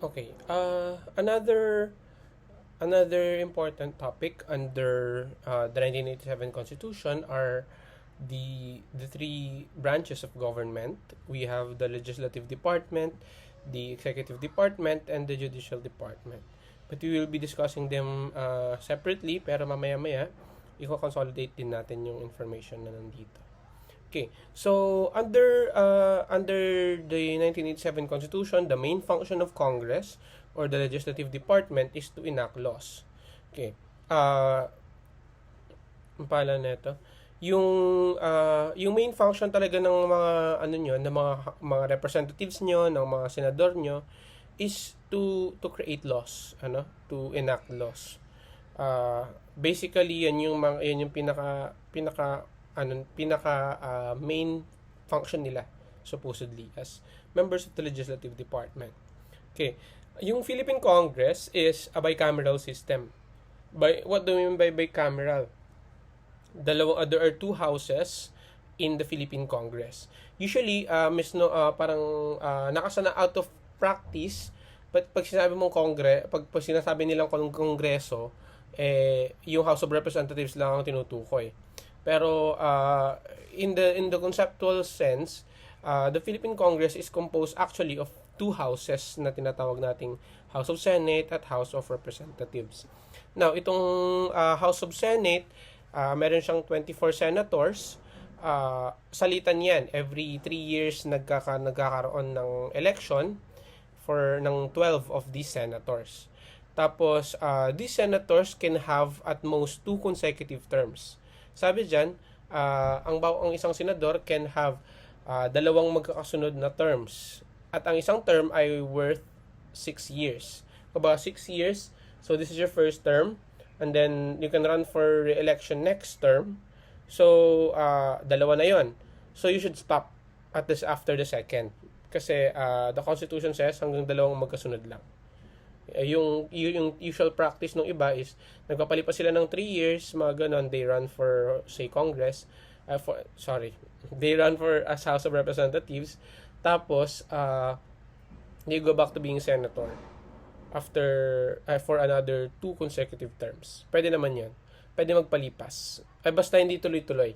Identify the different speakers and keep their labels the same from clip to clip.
Speaker 1: Okay. Another important topic under the 1987 Constitution are the three branches of government. We have the legislative department, the executive department, and the judicial department. But we will be discussing them separately, pero mamaya-maya, i-consolidate din natin yung information na nandito. Okay, so under the 1987 Constitution, the main function of Congress or the legislative department is to enact laws. Okay. Ang pala nito, yung main function talaga ng mga ano nyo, ng mga representatives nyo, ng mga senador nyo is to create laws, to enact laws. Basically yan yung pinaka main function nila supposedly as members of the legislative department. Okay. Yung Philippine Congress is a bicameral system. What do we mean by bicameral? There are two houses in the Philippine Congress. Usually, parang nakasana out of practice, but pag sinabi mong pag sinasabi nilang kongreso, yung House of Representatives lang ang tinutukoy. Pero in the conceptual sense, the Philippine Congress is composed actually of two houses na tinatawag nating House of Senate at House of Representatives. Now, itong House of Senate, meron siyang 24 senators. Salitan yan. Every 3 years nagkakaroon ng election ng 12 of these senators. Tapos, these senators can have at most 2 consecutive terms. Sabi dyan, ang isang senador can have dalawang magkakasunod na terms. At ang isang term ay worth 6 years. Kumbaga 6 years, so this is your first term, and then you can run for re-election next term. So, dalawa na yon. So, you should stop after the second. Kasi the Constitution says hanggang dalawang magkasunod lang. Yung usual practice ng iba is nagpapalipas sila ng 3 years, mga ganon, they run for, say, Congress, they run for as House of Representatives, tapos they go back to being senator after for another 2 consecutive terms. Pwede naman yan. Pwede magpalipas. Basta hindi tuloy-tuloy.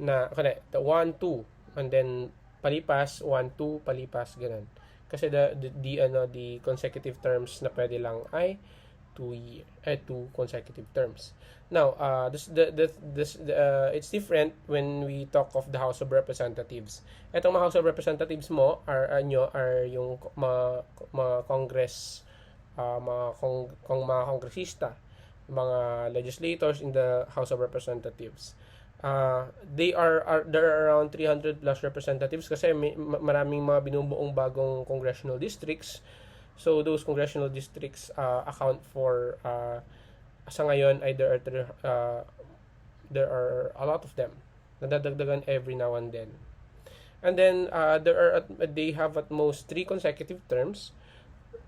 Speaker 1: Na, 1, 2, and then palipas, 1, 2, palipas, ganun. Kasi the consecutive terms na pwede lang ay 2 consecutive terms. Now, it's different when we talk of the House of Representatives. Etong mga House of Representatives mo are yung mga Congress, mga kongresista, mga legislators in the House of Representatives. There are around 300 plus representatives kasi maraming mga binubuong bagong congressional districts. So those congressional districts account for sa ngayon ay there are a lot of them. Nadadagdagan every now and then. And then they have at most 3 consecutive terms.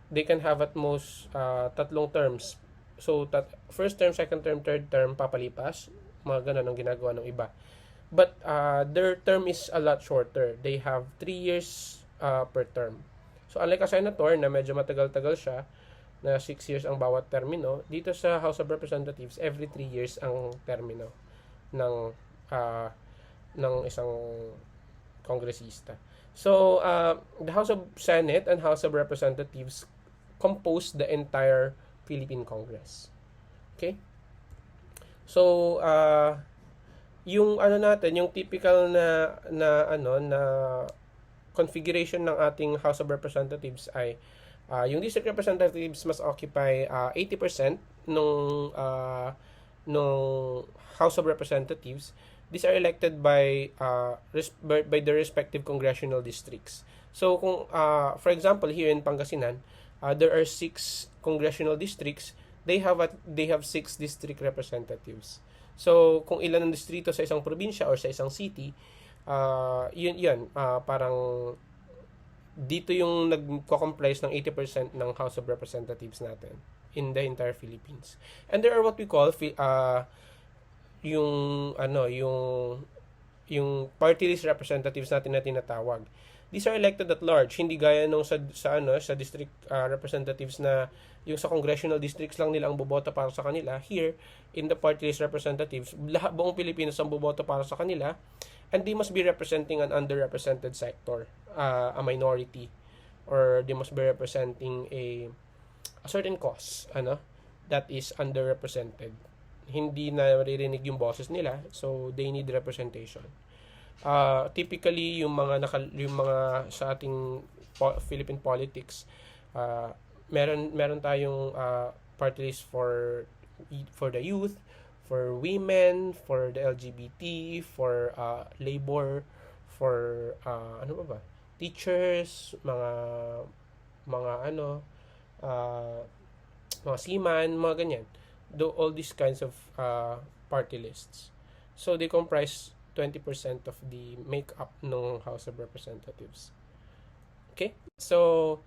Speaker 1: They can have at most 3 terms. So first term, second term, third term papalipas. Mga ganun ang ginagawa ng iba. But their term is a lot shorter. They have 3 years per term. So unlike a senator na medyo matagal-tagal siya, na 6 years ang bawat termino, dito sa House of Representatives, every 3 years ang termino ng isang kongresista. So, the House of Senate and House of Representatives compose the entire Philippine Congress. Okay? So, yung yung typical na configuration ng ating House of Representatives ay yung district representatives must occupy 80% nung House of Representatives. These are elected by the respective congressional districts. So kung for example here in Pangasinan, there are 6 congressional districts. They have 6 district representatives. So kung ilan ang distrito sa isang probinsya or sa isang city, parang dito yung nagko-comprise ng 80% ng House of Representatives natin in the entire Philippines. And there are what we call yung yung party list representatives natin na tinatawag. These are elected at large, hindi gaya nung sa district representatives na yung sa congressional districts lang nila ang boboto para sa kanila. Here, in the party list representatives, buong Pilipinas ang boboto para sa kanila, and they must be representing an underrepresented sector, a minority, or they must be representing a certain cause, that is underrepresented. Hindi na maririnig yung boses nila, so they need representation. Typically yung mga sa ating Philippine politics, meron tayong party list for the youth, for women, for the LGBT, for labor, for teachers, mga seaman, mga ganyan. All these kinds of party lists. So they comprise 20% of the makeup ng House of Representatives. Okay? So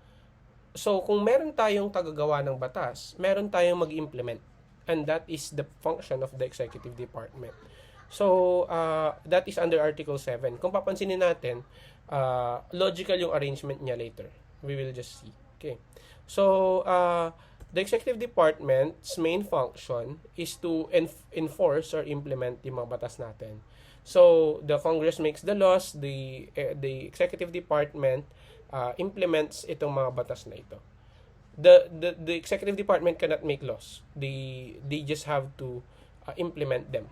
Speaker 1: kung meron tayong tagagawa ng batas, meron tayong mag-implement. And that is the function of the executive department. So, that is under Article 7. Kung papansinin natin, logical yung arrangement niya later. We will just see. Okay. So, the executive department's main function is to enforce or implement yung mga batas natin. So, the Congress makes the laws, the executive department implements itong mga batas na ito. The executive department cannot make laws. They just have to implement them.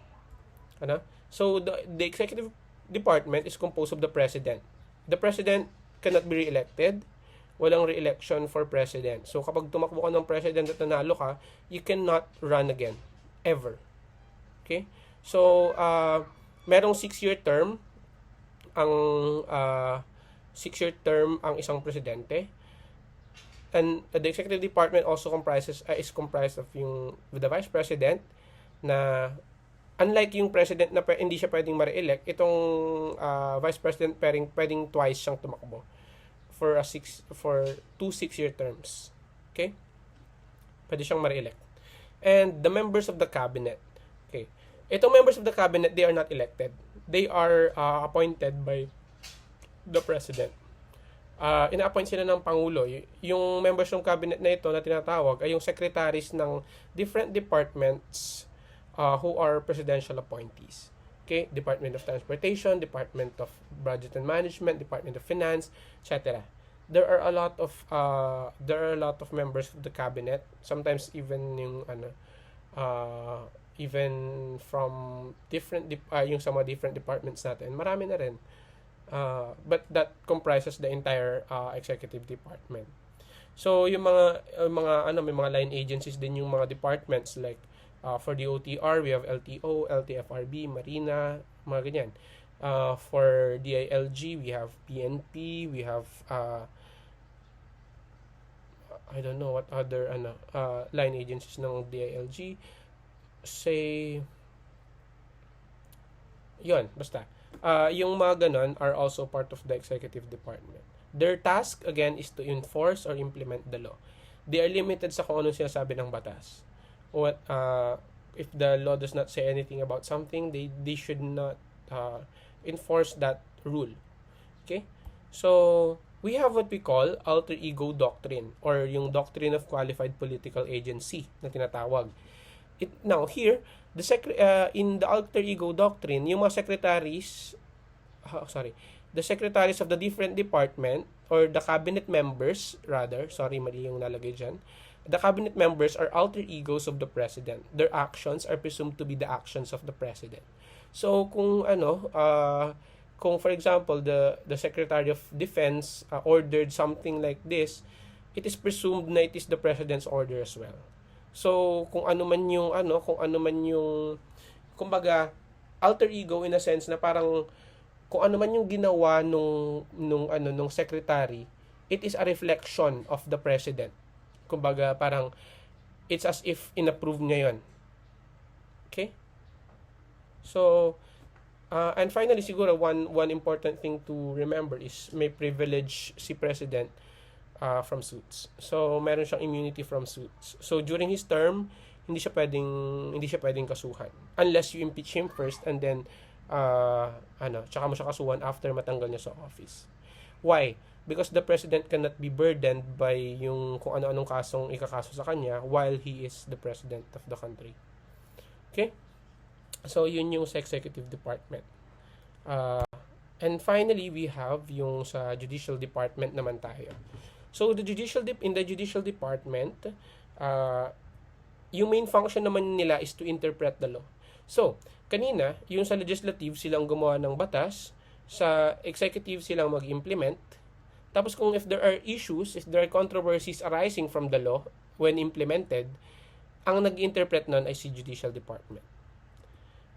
Speaker 1: So, the executive department is composed of the president. The president cannot be re-elected. Walang re-election for president. So, kapag tumakbo ka ng president at nanalo ka, you cannot run again. Ever. Okay? So, merong 6-year term ang 6-year term ang isang presidente, and the executive department also is comprised of the vice president, na unlike yung president na hindi siya pwedeng ma-re-elect, itong vice president pwedeng twice siyang tumakbo for 2 6-year terms. Okay? Pwede siyang ma-re-elect. And the members of the cabinet. Okay. Itong members of the cabinet, they are not elected. They are appointed by the president. Ina-appoint sila ng Pangulo. Yung members ng cabinet na ito na tinatawag ay yung secretaries ng different departments who are presidential appointees. Okay? Department of Transportation, Department of Budget and Management, Department of Finance, etc. There are a lot of members of the cabinet, sometimes even even from different yung sa mga different departments natin. Marami na rin. But that comprises the entire executive department. So yung may mga line agencies din yung mga departments, like for the OTR we have LTO, LTFRB, Marina, mga ganyan. For DILG we have PNP, we have I don't know what other line agencies ng DILG. Say yun, basta yung mga ganon are also part of the executive department. Their task again is to enforce or implement the law. They are limited sa kung ano sinasabi ng batas. If the law does not say anything about something, they should not enforce that rule. Okay? So we have what we call alter ego doctrine, or yung doctrine of qualified political agency na tinatawag. Now here, in the alter ego doctrine, yung mga secretaries of the different department, or the cabinet members rather, mali yung nalagay dyan. The cabinet members are alter egos of the president. Their actions are presumed to be the actions of the president. So kung for example the Secretary of Defense ordered something like this, it is presumed na it is the president's order as well. So kung ano man yung kumbaga alter ego in a sense na parang kung ano man yung ginawa nung secretary, it is a reflection of the president. Kumbaga parang it's as if inapprove niya yon. Okay? So and finally siguro one important thing to remember is may privilege si president from suits. So meron siyang immunity from suits. So during his term, hindi siya pwedeng kasuhan unless you impeach him first and then tsaka mo siya kasuhan after matanggal niya sa office. Why? Because the president cannot be burdened by yung kung ano-anong kasong ikakaso sa kanya while he is the president of the country. Okay? So, yun yung sa executive department. And finally, we have yung sa judicial department naman tayo. So, in the judicial department, yung main function naman nila is to interpret the law. So, kanina, yung sa legislative silang gumawa ng batas, sa executive silang mag-implement. Tapos kung if there are issues, if there are controversies arising from the law when implemented, ang nag-interpret nun ay si judicial department.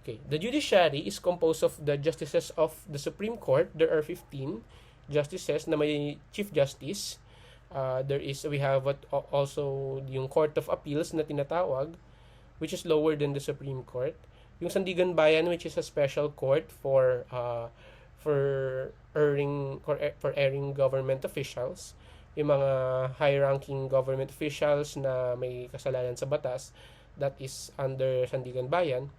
Speaker 1: Okay, the judiciary is composed of the justices of the Supreme Court. There are 15 justices na may chief justice. We have also yung Court of Appeals na tinatawag, which is lower than the Supreme Court. Yung Sandigan Bayan, which is a special court for airing government officials. Yung mga high-ranking government officials na may kasalanan sa batas, that is under Sandigan Bayan.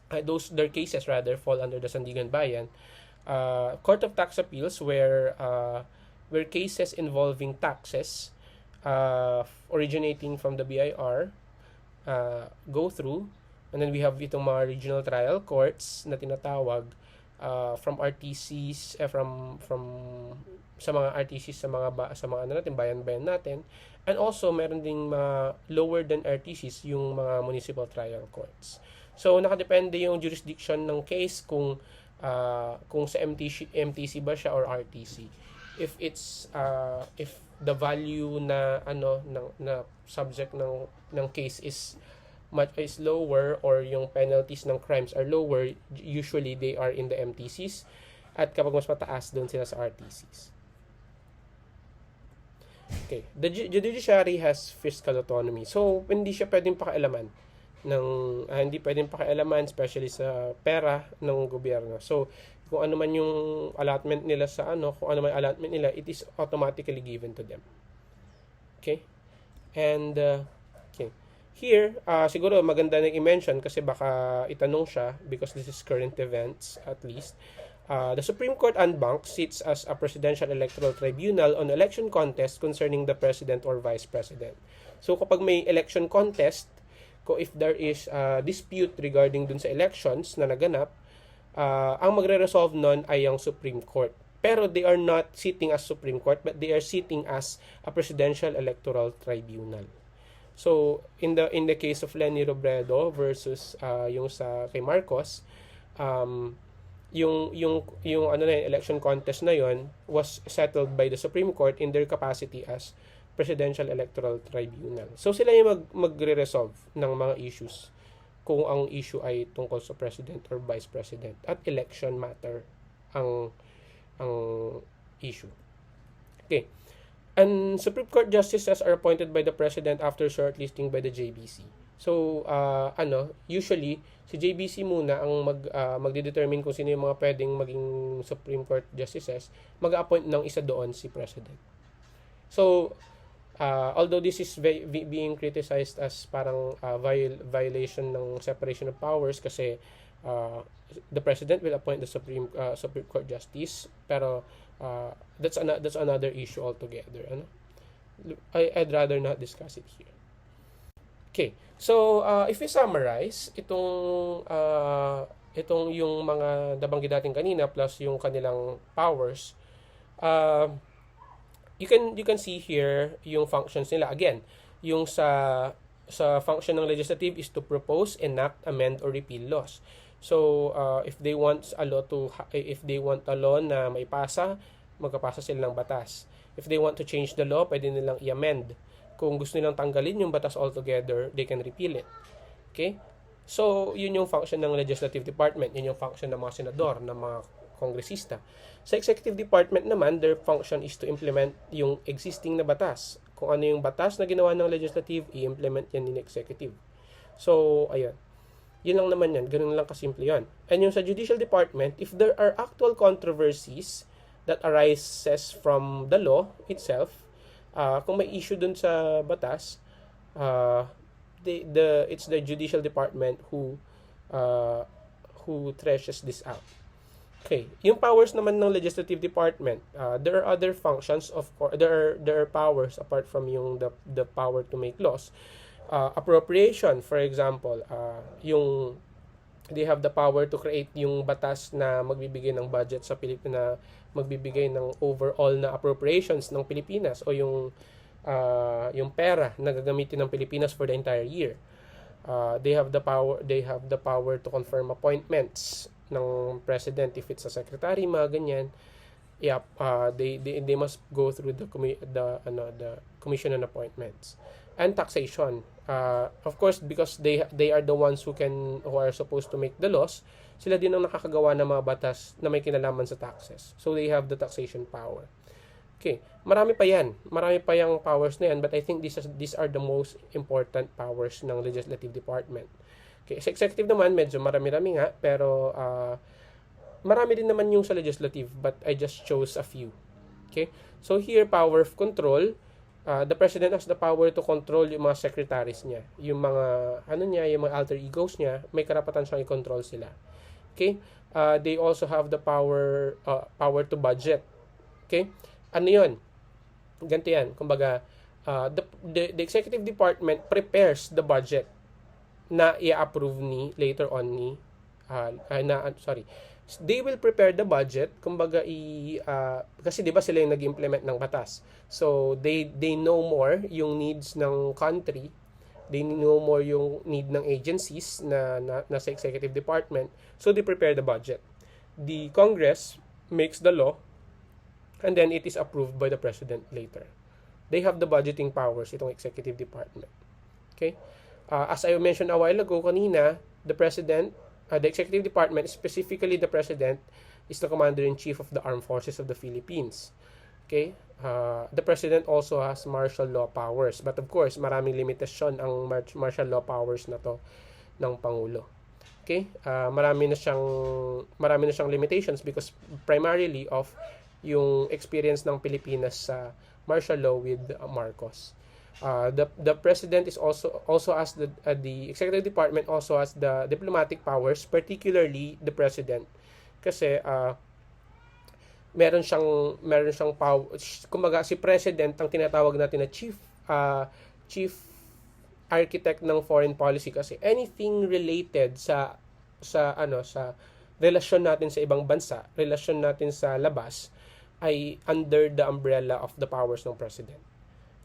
Speaker 1: Their cases fall under the Sandigan Bayan. Court of Tax Appeals, where cases involving taxes originating from the BIR go through. And then we have itong mga regional trial courts na tinatawag from RTCs, from sa mga RTCs sa mga bayan-bayan natin. And also meron ding mga lower than RTCs yung mga municipal trial courts. So nakadepende yung jurisdiction ng case kung sa MTC ba siya or RTC. If the value na na subject ng case is lower, or yung penalties ng crimes are lower, usually they are in the MTCs, at kapag mas mataas, doon sila sa RTCs. Okay, the judiciary has fiscal autonomy. So hindi siya pwedeng pakialaman hindi pwedeng pakialaman especially sa pera ng gobyerno. So kung ano man yung allotment nila it is automatically given to them. Okay? And okay. Here, siguro maganda na i-mention kasi baka itanong siya, because this is current events at least. The Supreme Court en banc sits as a presidential electoral tribunal on election contest concerning the president or vice president. So kapag may election contest, if there is a dispute regarding dun sa elections na naganap, ang magre-resolve nun ay ang Supreme Court. Pero they are not sitting as Supreme Court, but they are sitting as a presidential electoral tribunal. So in the case of Leni Robredo versus yung sa kay Marcos, yung election contest na yon was settled by the Supreme Court in their capacity as Presidential Electoral Tribunal. So sila yung magre-resolve ng mga issues kung ang issue ay tungkol sa president or vice president, at election matter ang issue. Okay. And Supreme Court justices are appointed by the president after shortlisting by the JBC. So usually si JBC muna ang magde-determine kung sino yung mga pwedeng maging Supreme Court justices, mag-appoint ng isa doon si president. So although this is being criticized as parang violation ng separation of powers, kasi the president will appoint the Supreme Court justice, pero that's another issue altogether. I'd rather not discuss it here. Okay, so if we summarize itong yung mga nabanggit natin kanina plus yung kanilang powers, you can see here yung functions nila. Again, yung sa function ng legislative is to propose, enact, amend, or repeal laws. So if they want a law na may pasa, magpapasa sila ng batas. If they want to change the law, pwede nilang i-amend. Kung gusto nilang tanggalin yung batas altogether, they can repeal it. Okay? So yun yung function ng legislative department, yun yung function ng mga senador, ng mga kongresista. Sa executive department naman, their function is to implement yung existing na batas. Kung ano yung batas na ginawa ng legislative, i-implement yan ng executive. So, ayun. Yun lang naman yan. Ganun lang kasimple yan. And yung sa judicial department, if there are actual controversies that arises from the law itself, kung may issue dun sa batas, it's the judicial department who who threshes this out. Okay, yung powers naman ng legislative department, there are other functions, of course. There are powers apart from yung the power to make laws. Appropriation, for example, yung they have the power to create yung batas na magbibigay ng budget sa Pilipinas, magbibigay ng overall na appropriations ng Pilipinas, o yung pera na gagamitin ng Pilipinas for the entire year. They have the power to confirm appointments ng president if it's a secretary, mga ganyan. Yep, they must go through the commission on appointments. And taxation. Of course, because they are the ones who are supposed to make the laws, sila din ang nakakagawa ng mga batas na may kinalaman sa taxes. So they have the taxation power. Okay, marami pa yan. Marami pa yung powers na yan, but I think these are the most important powers ng legislative department. Okay, sa executive naman, medyo marami-rami nga, pero marami din naman yung sa legislative, but I just chose a few. Okay, so here, power of control. The president has the power to control yung mga secretaries niya. Yung mga, yung mga alter egos niya, may karapatan siyang i-control sila. Okay, they also have the power to budget. Okay, ano yun? Ganito yan. Kumbaga, the executive department prepares the budget na i-approve later on they will prepare the budget, kumbaga kasi 'di ba sila yung nag-implement ng batas. So they know more yung needs ng country, they know more yung need ng agencies na sa executive department, so they prepare the budget. The Congress makes the law and then it is approved by the president later. They have the budgeting powers, itong executive department. Okay? As I mentioned a while ago kanina, the executive department, specifically the president, is the commander-in-chief of the armed forces of the Philippines. Okay? The president also has martial law powers. But of course, maraming limitasyon ang martial law powers na to ng Pangulo. Okay? Marami na siyang limitations because primarily of yung experience ng Pilipinas sa martial law with Marcos. The president is also has the executive department also has the diplomatic powers, particularly the president, kasi meron siyang power. Kumbaga si president ang tinatawag natin na chief architect ng foreign policy, kasi anything related sa relasyon natin sa ibang bansa, relasyon natin sa labas, ay under the umbrella of the powers ng president.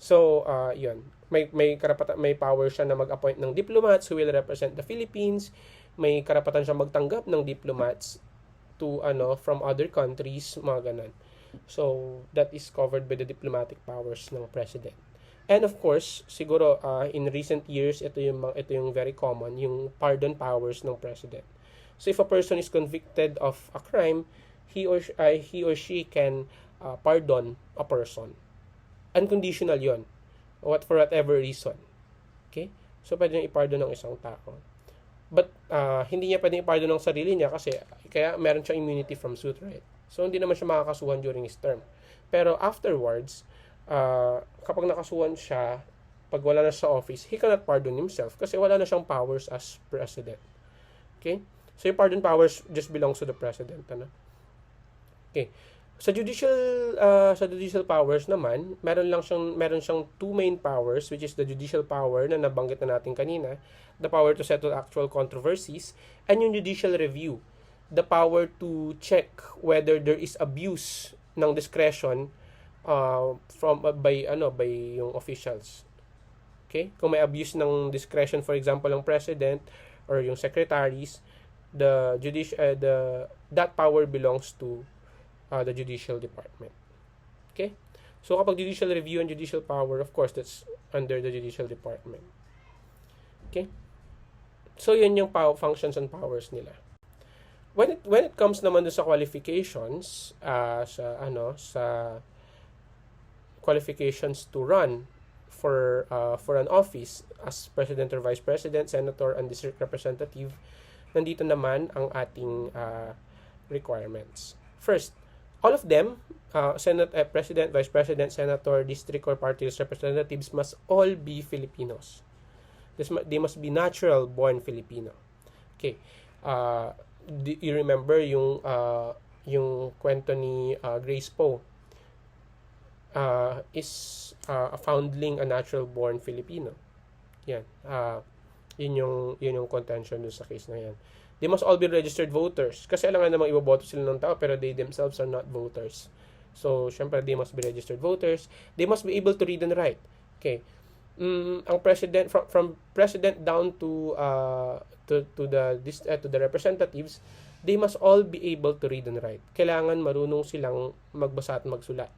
Speaker 1: So, yun. May karapatan, may power siya na mag-appoint ng diplomats who will represent the Philippines. May karapatan siya magtanggap ng diplomats from other countries, mga ganun. So, that is covered by the diplomatic powers ng president. And of course, siguro in recent years, ito yung very common, yung pardon powers ng president. So, if a person is convicted of a crime, he or she can pardon a person. Unconditional yon, for whatever reason. Okay? So, pwede niyang i-pardon ng isang tao. But, hindi niya pwede i-pardon ng sarili niya kasi kaya meron siyang immunity from suit, right? So, hindi naman siya makakasuhan during his term. Pero afterwards, kapag nakasuhan siya, pag wala na sa office, he cannot pardon himself kasi wala na siyang powers as president. Okay? So, yung pardon powers just belongs to the president. Okay. Sa judicial powers naman, meron siyang two main powers, which is the judicial power na nabanggit na natin kanina, the power to settle actual controversies, and yung judicial review, the power to check whether there is abuse ng discretion by yung officials. Okay? Kung may abuse ng discretion, for example, ng president or yung secretaries, that power belongs to the judicial department. Okay? So, kapag judicial review and judicial power, of course, that's under the judicial department. Okay? So, yun yung functions and powers nila. When it comes naman sa qualifications, sa qualifications to run for an office as president or vice president, senator, and district representative, nandito naman ang ating requirements. First, all of them, president, vice president, senator, district or party list representatives must all be Filipinos. They must be natural born Filipino. Okay. you remember yung kwento ni Grace Poe, is a foundling, a natural born Filipino. Yan. Yun yung contention dun sa case na yan. They must all be registered voters. Kasi alam nga namang iboboto sila ng tao, pero they themselves are not voters. So, syempre, they must be registered voters. They must be able to read and write. Okay. Ang president, from president down to the representatives, they must all be able to read and write. Kailangan marunong silang magbasa at magsulat.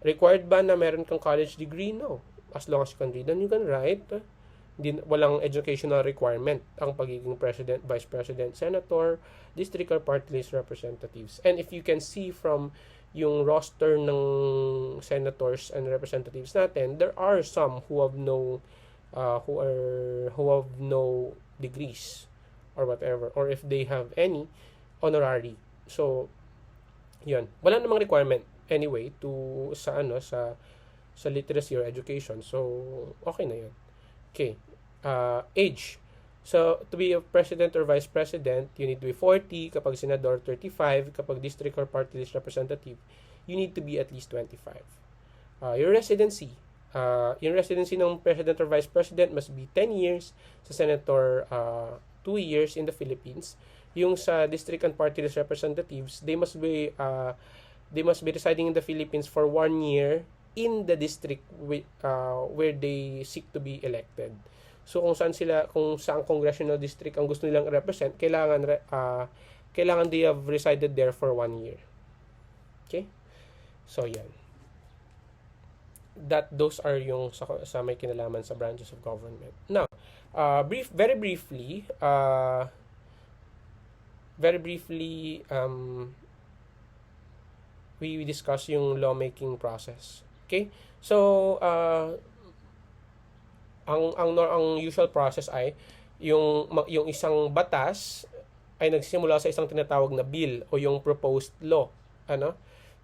Speaker 1: Required ba na meron kang college degree? No. As long as you can read and you can write, walang educational requirement ang pagiging president, vice president, senator, district or party list representatives. And if you can see from yung roster ng senators and representatives natin, there are some who have no degrees or whatever, or if they have any, honorary. So yun, wala namang requirement anyway to sa literacy or education. So okay na yun. Okay. Age. So, to be a president or vice president, you need to be 40. Kapag senador, 35. Kapag district or party list representative, you need to be at least 25. Your residency. Yung residency ng president or vice president must be 10 years. Sa senator, 2 years in the Philippines. Yung sa district and party list representatives, they must be residing in the Philippines for 1 year in the district where they seek to be elected. So kung saan congressional district ang gusto nilang represent, kailangan they have resided there for 1 year. Okay? So yan. Those are yung sa may kinalaman sa branches of government. Now, very briefly, we discuss yung lawmaking process. Okay? So, ang usual process ay yung isang batas ay nagsisimula sa isang tinatawag na bill o yung proposed law.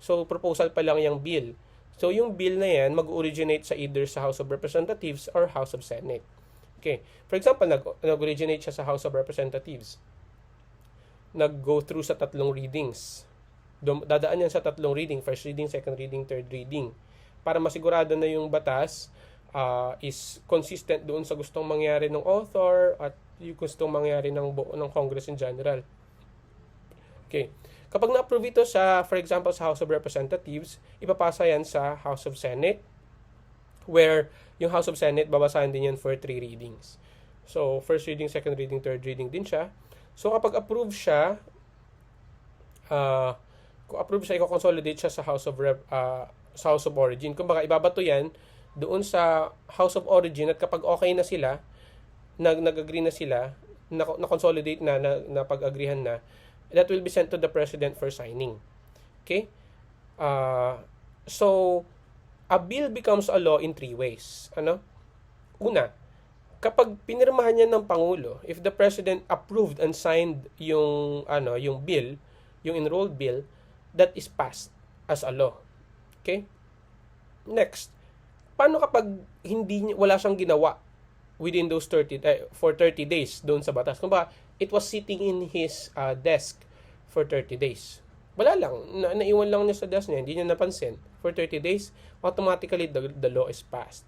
Speaker 1: So, proposal pa lang yung bill. So, yung bill na yan mag-originate sa either sa House of Representatives or House of Senate. Okay. For example, nag-originate siya sa House of Representatives. Nag-go through sa 3 readings. Dadaan yan sa 3 reading, first reading, second reading, third reading. Para masigurado na yung batas is consistent doon sa gustong mangyari ng author at yung gustong mangyari ng Congress in general. Okay. Kapag na-approve ito for example, sa House of Representatives, ipapasa yan sa House of Senate, where yung House of Senate, babasahin din yan for 3 readings. So, first reading, second reading, third reading din siya. So, kapag approve siya, i-consolidate siya sa House of Origin. Kung baka ibabato yan doon sa House of Origin at kapag okay na sila, nag-agree na sila, na-consolidate na pag-agreehan na, that will be sent to the President for signing. Okay? So, a bill becomes a law in 3 ways. Una, kapag pinirmahan niya ng Pangulo, if the President approved and signed yung bill, yung enrolled bill, that is passed as a law. Okay? Next, paano kapag wala siyang ginawa within those 30 days doon sa batas? Kung ba, it was sitting in his desk for 30 days. Wala lang. Naiwan lang niya sa desk niya. Hindi niya napansin. For 30 days, automatically the law is passed.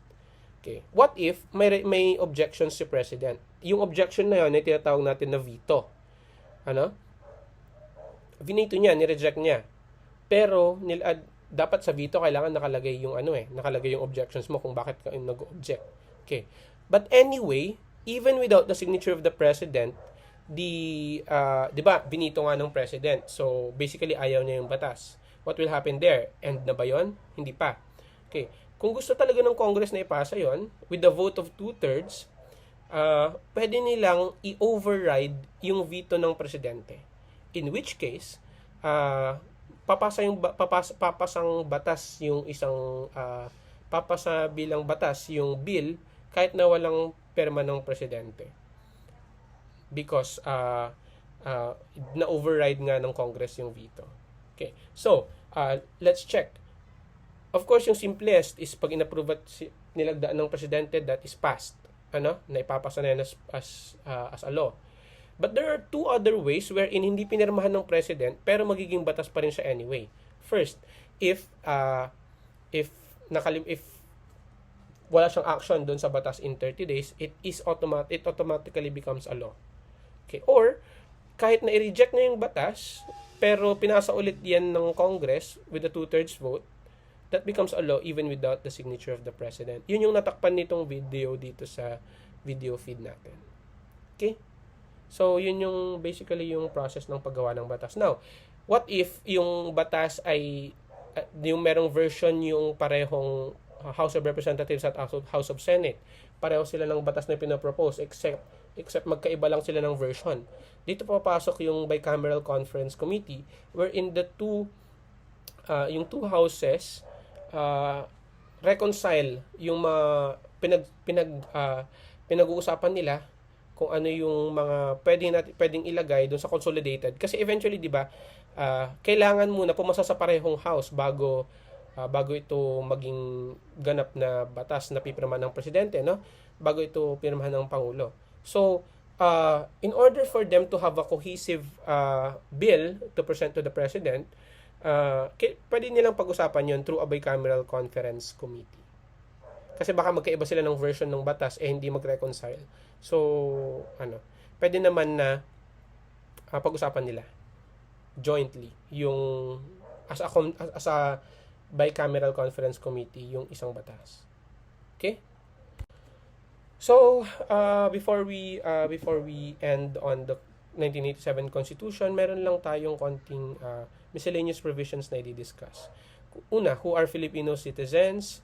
Speaker 1: Okay. What if may objections si President? Yung objection na yun ay tinatawag natin na veto. Vinito niya, ni-reject niya. Pero, dapat sa veto kailangan nakalagay yung nakalagay yung objections mo kung bakit ka nag-object. Okay. But anyway, even without the signature of the President, 'di ba, binito nga ng President. So, basically ayaw niya yung batas. What will happen there? End na ba 'yon? Hindi pa. Okay. Kung gusto talaga ng Congress na ipasa 'yon with the vote of 2/3, pwede nilang i-override yung veto ng presidente. In which case, papasang batas yung isang papasa bilang batas yung bill kahit na walang perma ng presidente, because na-override nga ng Congress yung veto. Okay. So, let's check. Of course, yung simplest is pag inapprove at nilagdaan ng presidente, that is passed. Na ipapasa na yan as a law. But there are two other ways wherein hindi pinirmahan ng president pero magiging batas pa rin siya anyway. First, if if wala siyang action doon sa batas in 30 days, it automatically becomes a law. Okay? Or kahit na i-reject na yung batas, pero pinasa ulit yan ng Congress with a 2/3 vote, that becomes a law even without the signature of the president. Yun yung natakpan nitong video dito sa video feed natin. Okay? So, yun yung basically yung process ng paggawa ng batas. Now, what if yung batas ay yung merong version yung parehong House of Representatives at House of Senate. Pareho sila ng batas na pinapropose except magkaiba lang sila ng version. Dito papasok yung bicameral conference committee wherein yung two houses reconcile yung pinag-uusapan nila kung ano yung mga pwedeng ilagay doon sa consolidated. Kasi eventually, di ba, kailangan muna pumasa sa parehong house bago ito maging ganap na batas na pipirmahan ng presidente, no? Bago ito pirmahan ng pangulo. So, in order for them to have a cohesive bill to present to the president, pwede nilang pag-usapan yon through a bicameral conference committee. Kasi baka magkaiba sila ng version ng batas hindi mag-reconcile. So, pwede naman na pag-usapan nila jointly yung as a bicameral conference committee yung isang batas. Okay? So, before we end on the 1987 Constitution, meron lang tayong konting miscellaneous provisions na i-discuss. Una, who are Filipino citizens?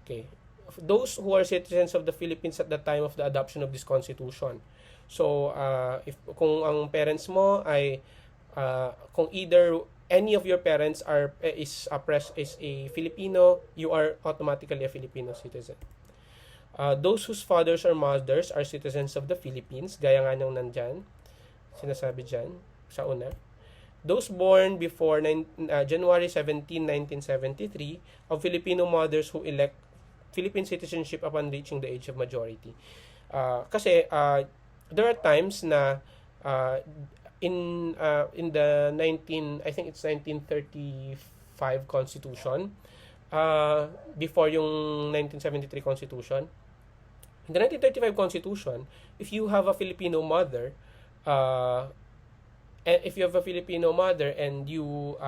Speaker 1: Okay. Those who are citizens of the Philippines at the time of the adoption of this Constitution. So, kung ang parents mo ay kung either any of your parents is a Filipino, you are automatically a Filipino citizen. Those whose fathers or mothers are citizens of the Philippines, gaya nga nang nandyan, sinasabi dyan, sa una. Those born before January 17, 1973, of Filipino mothers who elect Philippine citizenship upon reaching the age of majority. Kasi there are times na in the 1935 Constitution, before yung 1973 Constitution, in the 1935 Constitution, if you have a Filipino mother, and you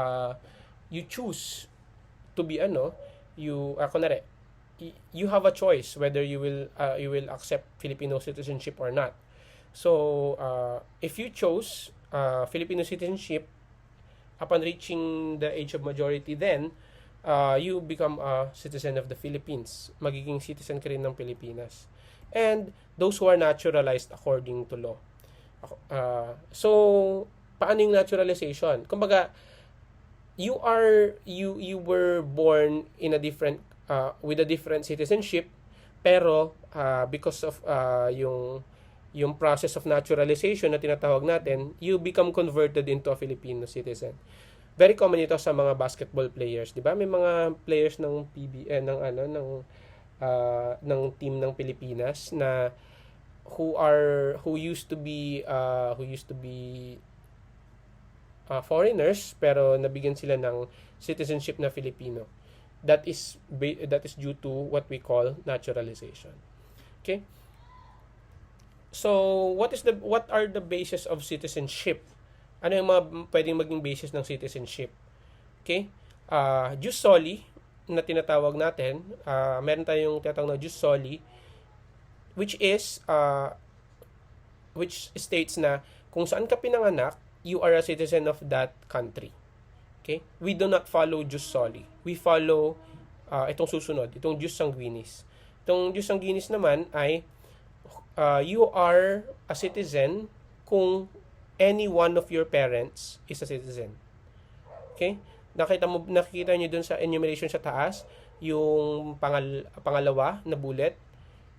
Speaker 1: choose to be you have a choice whether you will accept Filipino citizenship or not. So if you chose Filipino citizenship upon reaching the age of majority, then you become a citizen of the Philippines. Magiging citizen ka rin ng Pilipinas. And those who are naturalized according to law. So paano yung naturalization? Kumbaga, you were born in a different with a different citizenship, pero because of yung process of naturalization na tinatawag natin, you become converted into a Filipino citizen. Very common ito sa mga basketball players, 'di ba? May mga players ng PBA ng team ng Pilipinas na who used to be foreigners pero nabigyan sila ng citizenship na Filipino. That is due to what we call naturalization. Okay? So, what are the basis of citizenship? Ano yung mga pwedeng maging basis ng citizenship? Okay? Jus soli na tinatawag natin, meron tayong tinatawag na jus soli, which states na kung saan ka pinanganak, you are a citizen of that country. Okay? We do not follow jus soli. We follow itong susunod, itong jus sanguinis. Itong jus sanguinis naman ay you are a citizen kung any one of your parents is a citizen. Okay? Nakita niyo dun sa enumeration sa taas, yung pangalawa na bullet.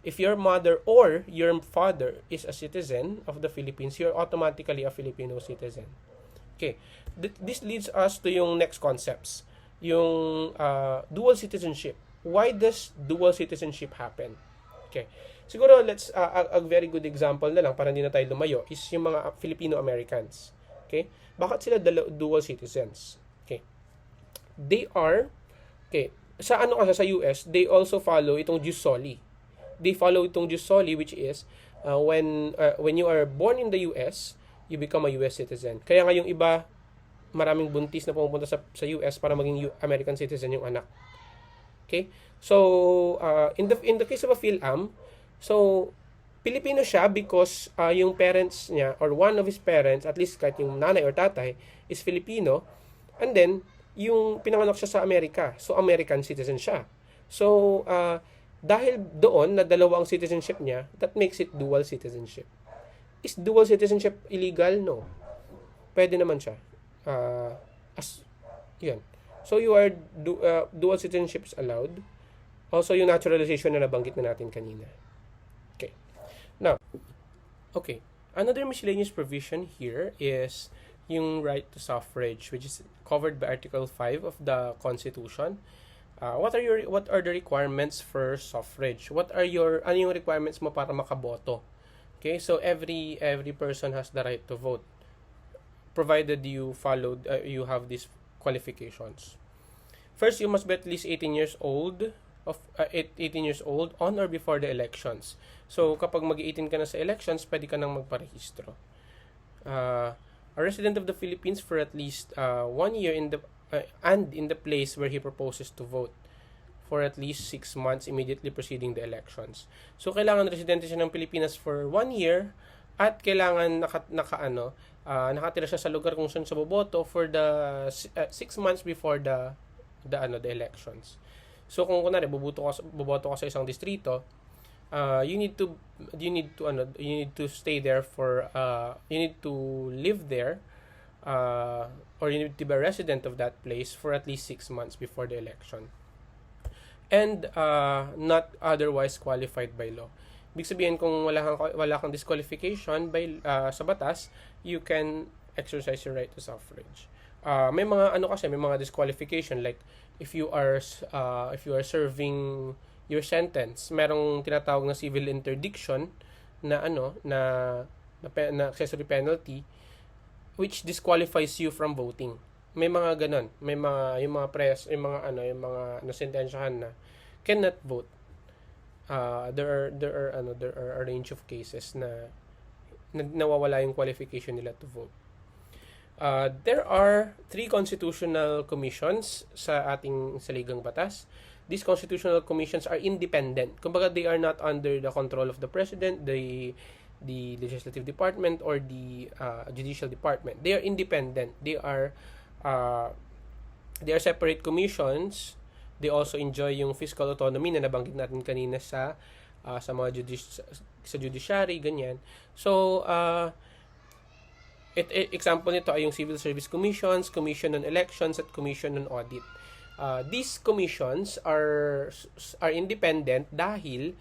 Speaker 1: If your mother or your father is a citizen of the Philippines, you're automatically a Filipino citizen. Okay. This leads us to yung next concepts. Yung dual citizenship. Why does dual citizenship happen? Okay. Siguro let's a very good example na lang para hindi na tayo lumayo is yung mga Filipino Americans. Okay? Bakit sila dual citizens? Okay. They are sa ano kasi sa US, they also follow itong jus soli. They follow itong jus soli, which is when you are born in the US, you become a US citizen. Kaya nga yung iba, maraming buntis na pumupunta sa US para maging American citizen yung anak. Okay? So, in the case of a PhilAm, so Pilipino siya because yung parents niya or one of his parents, at least kahit yung nanay or tatay, is Filipino, and then yung pinanganak siya sa Amerika. So, American citizen siya. So, dahil doon na dalawa ang citizenship niya, that makes it dual citizenship. Is dual citizenship illegal? No. Pwede naman siya. Yan. So, dual citizenship is allowed. Also, yung naturalization na nabanggit na natin kanina. Okay. Now, okay. Another miscellaneous provision here is yung right to suffrage, which is covered by Article 5 of the Constitution. What are the requirements for suffrage? Ano yung requirements mo para makaboto? Okay, so every person has the right to vote, provided you have these qualifications. First, you must be at least 18 years old on or before the elections. So kapag mag-18 ka na sa elections, pwede ka nang magparehistro. A resident of the Philippines for at least 1 year in the place where he proposes to vote for at least 6 months immediately preceding the elections. So kailangan residente siya ng Pilipinas for 1 year at kailangan nakatira siya sa lugar kung saan siya boboto for the 6 months before the elections. So kung kunwari boboto ka sa isang distrito, you need to stay there you need to live there, or you need to be a resident of that place for at least 6 months before the election, and not otherwise qualified by law. Ibig sabihin, kung wala kang disqualification sa batas, you can exercise your right to suffrage. May mga disqualification, like if you are serving your sentence, merong tinatawag na civil interdiction na accessory penalty which disqualifies you from voting. May mga ganon, yung mga nasentensyahan na cannot vote. There are a range of cases na nawawala yung qualification nila to vote. There are 3 constitutional commissions sa ating saligang batas. These constitutional commissions are independent. Kumbaga, they are not under the control of the president, the legislative department, or the judicial department. They are independent. They are separate commissions. They also enjoy yung fiscal autonomy na nabanggit natin kanina sa mga sa judiciary, ganyan. So, example nito ay yung Civil Service Commissions, Commission on Elections, at Commission on Audit. These commissions are independent dahil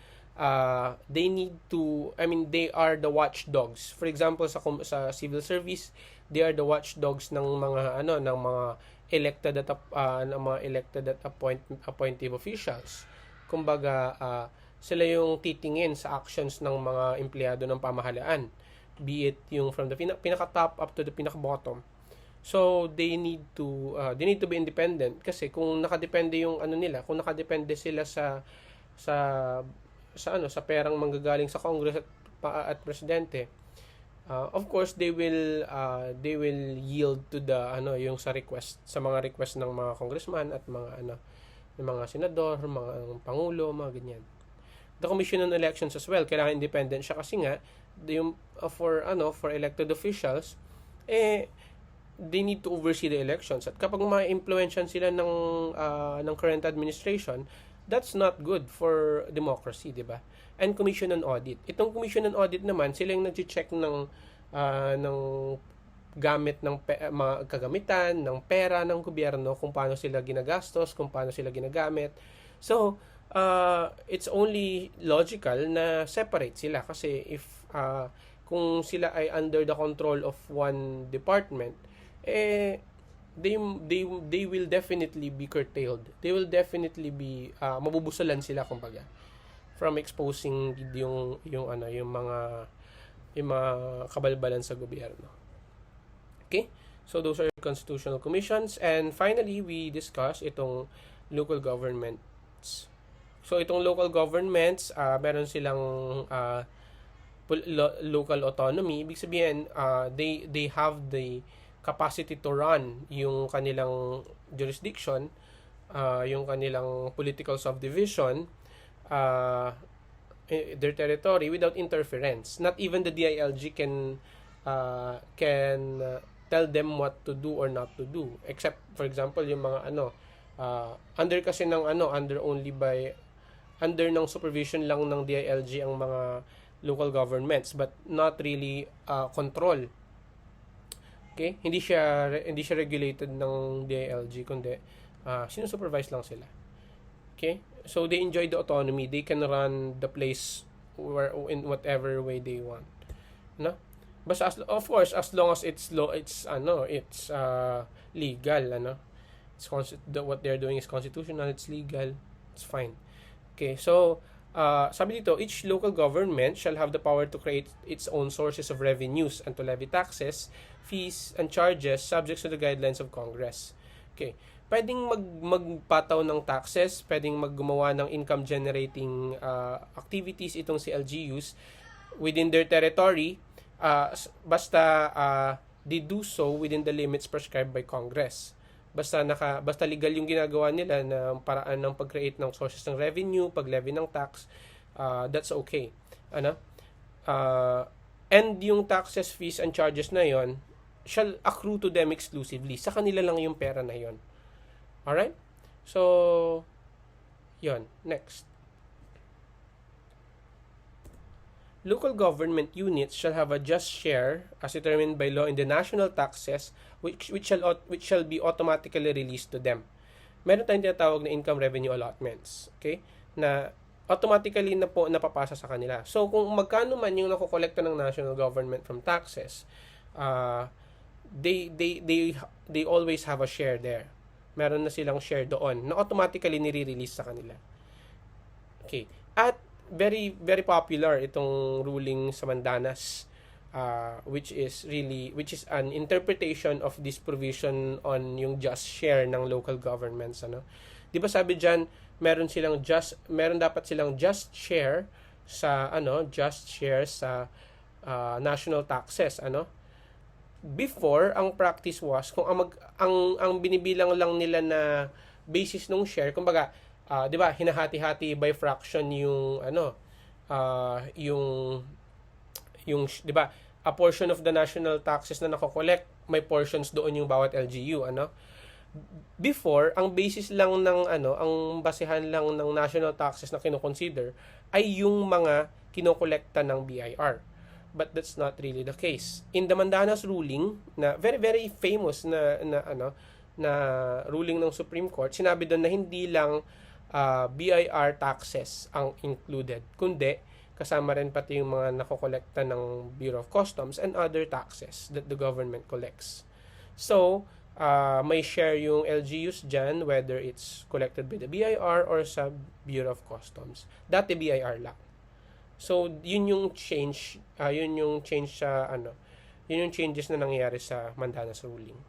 Speaker 1: they are the watchdogs. For example, sa civil service, they are the watchdogs ng mga elected at appointive officials. Kumbaga, sila yung titingin sa actions ng mga empleyado ng pamahalaan, be it yung from the pinaka-top up to the pinaka-bottom. So they need to be independent, kasi kung nakadepende yung kung nakadepende sila sa perang manggagaling sa Congress at presidente, of course they will yield to the yung sa mga request ng mga congressman at ng mga senador, mga pangulo, mga ganyan. The Commission on Elections as well, kailangan independent siya kasi nga for elected officials, they need to oversee the elections. At kapag ma-influensyan sila ng current administration, that's not good for democracy, di ba? And Commission on Audit. Itong Commission on Audit naman, sila yung nag-check ng gamit ng mga kagamitan, ng pera ng gobyerno, kung paano sila ginagastos, kung paano sila ginagamit. So, it's only logical na separate sila, kasi if kung sila ay under the control of one department, they will definitely be curtailed. They will definitely be mabubusalan sila, kumbaga. from exposing yung mga kabalbalan sa gobyerno. Okay? So those are constitutional commissions, and finally we discuss itong local governments. So itong local governments, meron silang local autonomy. Ibig sabihin, they have the capacity to run yung kanilang jurisdiction, yung kanilang political subdivision, their territory without interference. Not even the DILG can tell them what to do or not to do, except for example yung mga under kasi ng under ng supervision lang ng DILG ang mga local governments, but not really control. Okay, hindi siya regulated ng DILG, kundi sinusupervise lang sila. Okay, so they enjoy the autonomy, they can run the place in whatever way they want, no? But of course, as long as it's legal, what they're doing is constitutional, it's legal, it's fine. Okay, so sabi dito, each local government shall have the power to create its own sources of revenues and to levy taxes, fees, and charges subject to the guidelines of Congress. Okay, pwedeng magpataw ng taxes, pwedeng maggumawa ng income generating activities itong si LGUs within their territory, basta they do so within the limits prescribed by Congress. Basta legal yung ginagawa nila na paraan ng pag-create ng sources ng revenue, pag-levy ng tax, that's okay. And yung taxes, fees, and charges na yon shall accrue to them exclusively. Sa kanila lang yung pera na yon. Alright? So, yon. Next. Local government units shall have a just share as determined by law in the national taxes which shall be automatically released to them. Meron tayong tinatawag na income revenue allotments, okay? Na automatically na po napapasa sa kanila. So kung magkano man yung nakokolekta ng national government from taxes, they always have a share there. Meron na silang share doon na automatically nire-release sa kanila. Okay. At very very popular itong ruling sa Mandanas, which is an interpretation of this provision on yung just share ng local governments, 'Di ba sabi diyan, meron dapat silang just share sa national taxes, Before, ang practice was kung ang binibilang lang nila na basis ng share, kumbaga 'di ba, hinahati-hati by fraction yung 'di ba, a portion of the national taxes na nako-collect, may portions doon yung bawat LGU, Before, ang basis lang ng ang basehan lang ng national taxes na kino-consider ay yung mga kinokolekta ng BIR. But that's not really the case. In the Mandanas ruling, na very very famous na ruling ng Supreme Court, sinabi doon na hindi lang BIR taxes ang included, kundi kasama rin pati yung mga nakokolekta ng Bureau of Customs and other taxes that the government collects. So, may share yung LGUs dyan, whether it's collected by the BIR or sa Bureau of Customs. Dati BIR lang. So, yun yung change yun yung changes na nangyayari sa Mandanas ruling.